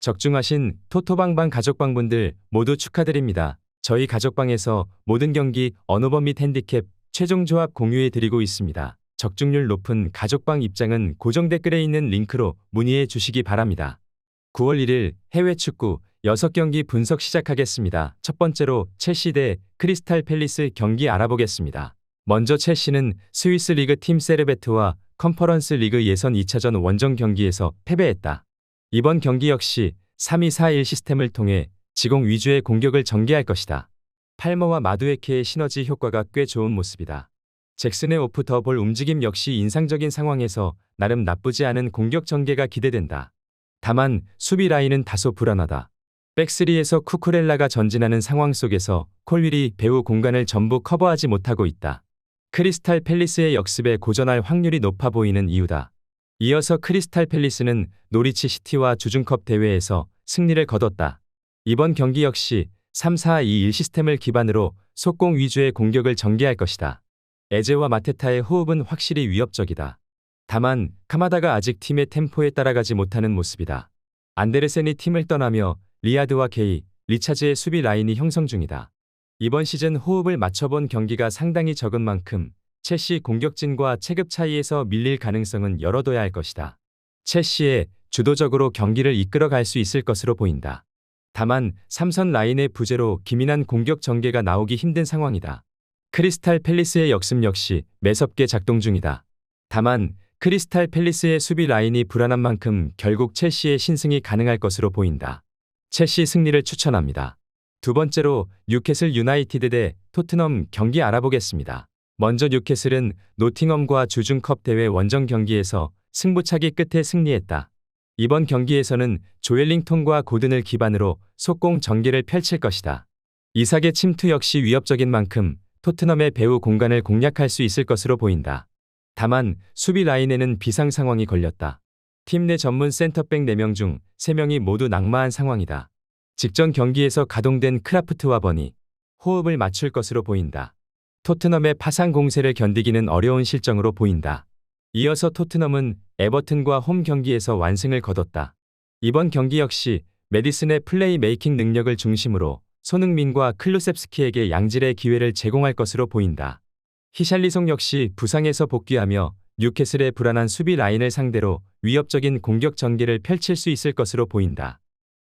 적중하신 토토방방 가족방분들 모두 축하드립니다. 저희 가족방에서 모든 경기 언어범 및 핸디캡 최종 조합 공유해 드리고 있습니다. 적중률 높은 가족방 입장은 고정 댓글에 있는 링크로 문의해 주시기 바랍니다. 9월 1일 해외 축구 6경기 분석 시작하겠습니다. 첫 번째로 첼시 대 크리스탈 팰리스 경기 알아보겠습니다. 먼저 첼시는 스위스 리그 팀 세르베트와 컨퍼런스 리그 예선 2차전 원정 경기에서 패배했다. 이번 경기 역시 3-2-4-1 시스템을 통해 지공 위주의 공격을 전개할 것이다. 팔머와 마두에케의 시너지 효과가 꽤 좋은 모습이다. 잭슨의 오프 더 볼 움직임 역시 인상적인 상황에서 나름 나쁘지 않은 공격 전개가 기대된다. 다만 수비 라인은 다소 불안하다. 백스리에서 쿠쿠렐라가 전진하는 상황 속에서 콜윌이 배후 공간을 전부 커버하지 못하고 있다. 크리스탈 팰리스의 역습에 고전할 확률이 높아 보이는 이유다. 이어서 크리스탈 팰리스는 노리치 시티와 주중컵 대회에서 승리를 거뒀다. 이번 경기 역시 3-4-2-1 시스템을 기반으로 속공 위주의 공격을 전개할 것이다. 에제와 마테타의 호흡은 확실히 위협적이다. 다만 카마다가 아직 팀의 템포에 따라가지 못하는 모습이다. 안데르센이 팀을 떠나며 리아드와 게이, 리차즈의 수비 라인이 형성 중이다. 이번 시즌 호흡을 맞춰본 경기가 상당히 적은 만큼 첼시 공격진과 체급 차이에서 밀릴 가능성은 열어둬야 할 것이다. 첼시에 주도적으로 경기를 이끌어갈 수 있을 것으로 보인다. 다만 3선 라인의 부재로 기민한 공격 전개가 나오기 힘든 상황이다. 크리스탈 팰리스의 역습 역시 매섭게 작동 중이다. 다만 크리스탈 팰리스의 수비 라인이 불안한 만큼 결국 첼시의 신승이 가능할 것으로 보인다. 첼시 승리를 추천합니다. 두 번째로 뉴캐슬 유나이티드 대 토트넘 경기 알아보겠습니다. 먼저 뉴캐슬은 노팅엄과 주중컵 대회 원정 경기에서 승부차기 끝에 승리했다. 이번 경기에서는 조엘링턴과 고든을 기반으로 속공 전개를 펼칠 것이다. 이삭의 침투 역시 위협적인 만큼 토트넘의 배후 공간을 공략할 수 있을 것으로 보인다. 다만 수비 라인에는 비상 상황이 걸렸다. 팀 내 전문 센터백 4명 중 3명이 모두 낙마한 상황이다. 직전 경기에서 가동된 크라프트와 버니, 호흡을 맞출 것으로 보인다. 토트넘의 파상 공세를 견디기는 어려운 실정으로 보인다. 이어서 토트넘은 에버튼과 홈 경기에서 완승을 거뒀다. 이번 경기 역시 메디슨의 플레이 메이킹 능력을 중심으로 손흥민과 클루셉스키에게 양질의 기회를 제공할 것으로 보인다. 히샬리송 역시 부상에서 복귀하며 뉴캐슬의 불안한 수비 라인을 상대로 위협적인 공격 전개를 펼칠 수 있을 것으로 보인다.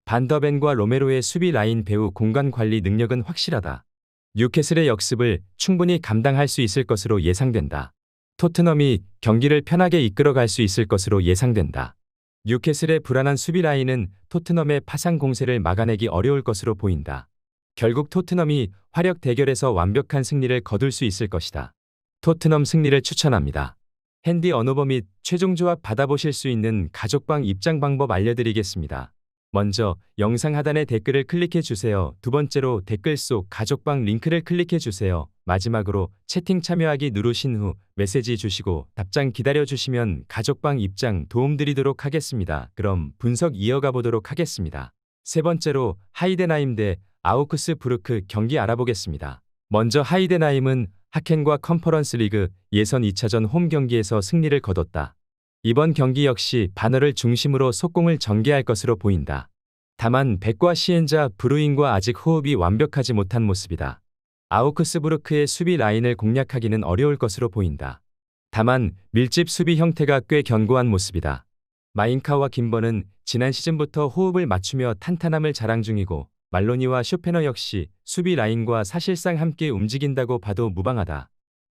반더벤과 로메로의 수비 라인 배후 공간 관리 능력은 확실하다. 뉴캐슬의 역습을 충분히 감당할 수 있을 것으로 예상된다. 토트넘이 경기를 편하게 이끌어갈 수 있을 것으로 예상된다. 뉴캐슬의 불안한 수비 라인은 토트넘의 파상 공세를 막아내기 어려울 것으로 보인다. 결국 토트넘이 화력 대결에서 완벽한 승리를 거둘 수 있을 것이다. 토트넘 승리를 추천합니다. 핸디 언어버 및 최종 조합 받아보실 수 있는 가족방 입장 방법 알려드리겠습니다. 먼저 영상 하단의 댓글을 클릭해 주세요. 두 번째로 댓글 속 가족방 링크를 클릭해 주세요. 마지막으로 채팅 참여하기 누르신 후 메시지 주시고 답장 기다려 주시면 가족방 입장 도움드리도록 하겠습니다. 그럼 분석 이어가 보도록 하겠습니다. 세 번째로 하이덴하임 대 아우크스부르크 경기 알아보겠습니다. 먼저 하이덴하임은 하켄과 컨퍼런스 리그 예선 2차전 홈 경기에서 승리를 거뒀다. 이번 경기 역시 바너를 중심으로 속공을 전개할 것으로 보인다. 다만 백과 시엔자 브루인과 아직 호흡이 완벽하지 못한 모습이다. 아우크스부르크의 수비 라인을 공략하기는 어려울 것으로 보인다. 다만 밀집 수비 형태가 꽤 견고한 모습이다. 마인카와 김번은 지난 시즌부터 호흡을 맞추며 탄탄함을 자랑 중이고 말로니와 쇼페너 역시 수비 라인과 사실상 함께 움직인다고 봐도 무방하다.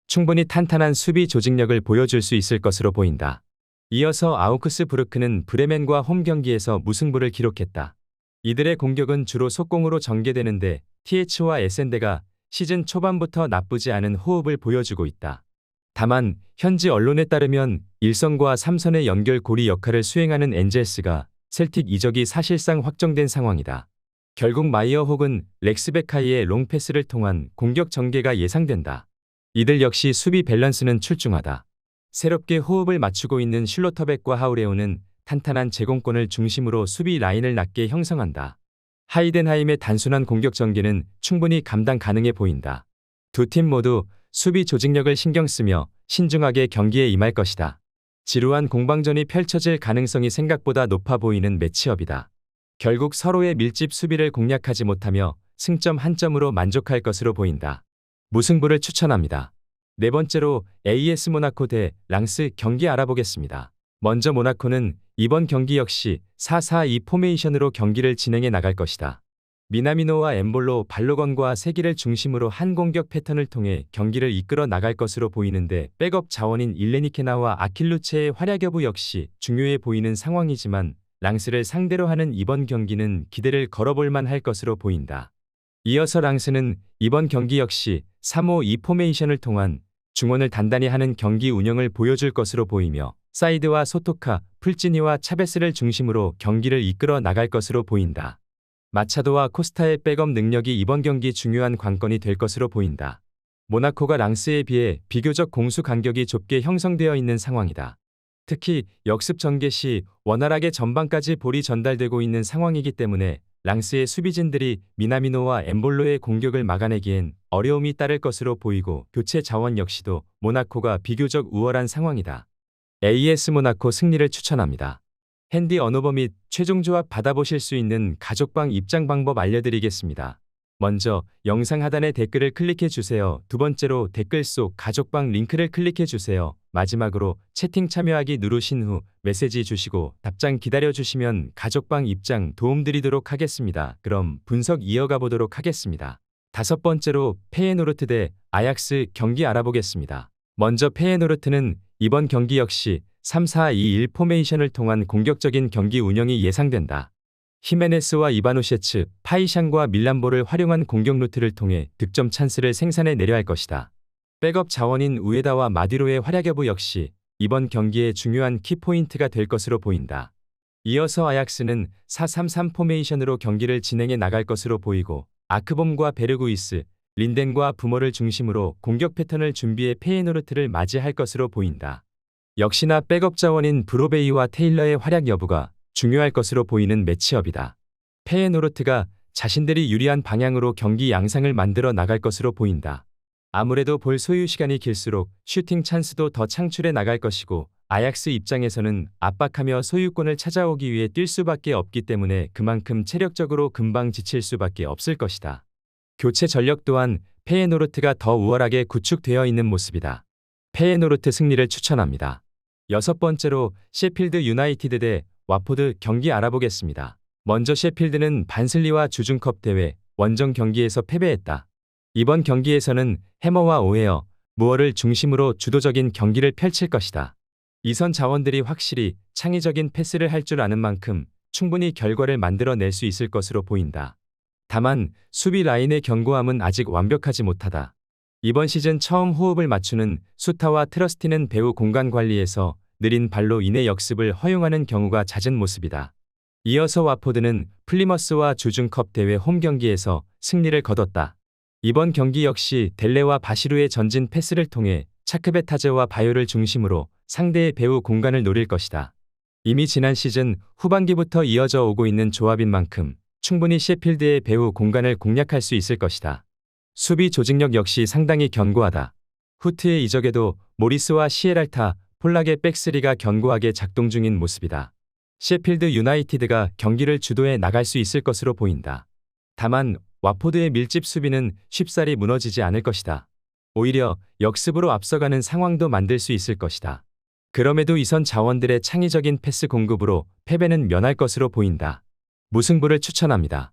충분히 탄탄한 수비 조직력을 보여줄 수 있을 것으로 보인다. 이어서 아우크스부르크는 브레멘과 홈 경기에서 무승부를 기록했다. 이들의 공격은 주로 속공으로 전개되는데 TH와 에센데가 시즌 초반부터 나쁘지 않은 호흡을 보여주고 있다. 다만 현지 언론에 따르면 1선과 3선의 연결 고리 역할을 수행하는 엔젤스가 셀틱 이적이 사실상 확정된 상황이다. 결국 마이어 혹은 렉스베카이의 롱패스를 통한 공격 전개가 예상된다. 이들 역시 수비 밸런스는 출중하다. 새롭게 호흡을 맞추고 있는 슐로터백과 하우레오는 탄탄한 제공권을 중심으로 수비 라인을 낮게 형성한다. 하이덴하임의 단순한 공격 전개는 충분히 감당 가능해 보인다. 두 팀 모두 수비 조직력을 신경 쓰며 신중하게 경기에 임할 것이다. 지루한 공방전이 펼쳐질 가능성이 생각보다 높아 보이는 매치업이다. 결국 서로의 밀집 수비를 공략하지 못하며 승점 한 점으로 만족할 것으로 보인다. 무승부를 추천합니다. 네 번째로 AS 모나코 대 랑스 경기 알아보겠습니다. 먼저 모나코는 이번 경기 역시 4-4-2 포메이션으로 경기를 진행해 나갈 것이다. 미나미노와 엠볼로 발로건과 세기를 중심으로 한 공격 패턴을 통해 경기를 이끌어 나갈 것으로 보이는데 백업 자원인 일레니케나와 아킬루체의 활약 여부 역시 중요해 보이는 상황이지만 랑스를 상대로 하는 이번 경기는 기대를 걸어볼 만할 것으로 보인다. 이어서 랑스는 이번 경기 역시 3-5-2 포메이션을 통한 중원을 단단히 하는 경기 운영을 보여줄 것으로 보이며 사이드와 소토카, 풀지니와 차베스를 중심으로 경기를 이끌어 나갈 것으로 보인다. 마차도와 코스타의 백업 능력이 이번 경기 중요한 관건이 될 것으로 보인다. 모나코가 랑스에 비해 비교적 공수 간격이 좁게 형성되어 있는 상황이다. 특히 역습 전개 시 원활하게 전방까지 볼이 전달되고 있는 상황이기 때문에 랑스의 수비진들이 미나미노와 엠볼로의 공격을 막아내기엔 어려움이 따를 것으로 보이고 교체 자원 역시도 모나코가 비교적 우월한 상황이다. AS 모나코 승리를 추천합니다. 핸디 언어버 및 최종 조합 받아보실 수 있는 가족방 입장 방법 알려드리겠습니다. 먼저 영상 하단의 댓글을 클릭해 주세요. 두 번째로 댓글 속 가족방 링크를 클릭해 주세요. 마지막으로 채팅 참여하기 누르신 후 메시지 주시고 답장 기다려 주시면 가족방 입장 도움드리도록 하겠습니다. 그럼 분석 이어가 보도록 하겠습니다. 다섯 번째로 페예노르트 대 아약스 경기 알아보겠습니다. 먼저 페예노르트는 이번 경기 역시 3-4-2-1 포메이션을 통한 공격적인 경기 운영이 예상된다. 히메네스와 이바누셰츠, 파이샹과 밀란보를 활용한 공격 루트를 통해 득점 찬스를 생산해 내려 할 것이다. 백업 자원인 우에다와 마디로의 활약 여부 역시 이번 경기의 중요한 키포인트가 될 것으로 보인다. 이어서 아약스는 4-3-3 포메이션으로 경기를 진행해 나갈 것으로 보이고 아크봄과 베르구이스, 린덴과 부머를 중심으로 공격 패턴을 준비해 페예노르트를 맞이할 것으로 보인다. 역시나 백업 자원인 브로베이와 테일러의 활약 여부가 중요할 것으로 보이는 매치업이다. 페예노르트가 자신들이 유리한 방향으로 경기 양상을 만들어 나갈 것으로 보인다. 아무래도 볼 소유 시간이 길수록 슈팅 찬스도 더 창출해 나갈 것이고 아약스 입장에서는 압박하며 소유권을 찾아오기 위해 뛸 수밖에 없기 때문에 그만큼 체력적으로 금방 지칠 수밖에 없을 것이다. 교체 전력 또한 페예노르트가 더 우월하게 구축되어 있는 모습이다. 페예노르트 승리를 추천합니다. 여섯 번째로 셰필드 유나이티드 대 와포드 경기 알아보겠습니다. 먼저 셰필드는 반슬리와 주중컵 대회 원정 경기에서 패배했다. 이번 경기에서는 해머와 오헤어, 무어를 중심으로 주도적인 경기를 펼칠 것이다. 이선 자원들이 확실히 창의적인 패스를 할 줄 아는 만큼 충분히 결과를 만들어낼 수 있을 것으로 보인다. 다만 수비 라인의 견고함은 아직 완벽하지 못하다. 이번 시즌 처음 호흡을 맞추는 수타와 트러스티는 배후 공간 관리에서 느린 발로 인해 역습을 허용하는 경우가 잦은 모습이다. 이어서 와포드는 플리머스와 주중컵 대회 홈 경기에서 승리를 거뒀다. 이번 경기 역시 델레와 바시루의 전진 패스를 통해 차크베타제와 바요를 중심으로 상대의 배후 공간을 노릴 것이다. 이미 지난 시즌 후반기부터 이어져 오고 있는 조합인 만큼 충분히 셰필드의 배후 공간을 공략할 수 있을 것이다. 수비 조직력 역시 상당히 견고하다. 후트의 이적에도 모리스와 시에랄타, 폴락의 백스리가 견고하게 작동 중인 모습이다. 셰필드 유나이티드가 경기를 주도해 나갈 수 있을 것으로 보인다. 다만 와포드의 밀집 수비는 쉽사리 무너지지 않을 것이다. 오히려 역습으로 앞서가는 상황도 만들 수 있을 것이다. 그럼에도 이선 자원들의 창의적인 패스 공급으로 패배는 면할 것으로 보인다. 무승부를 추천합니다.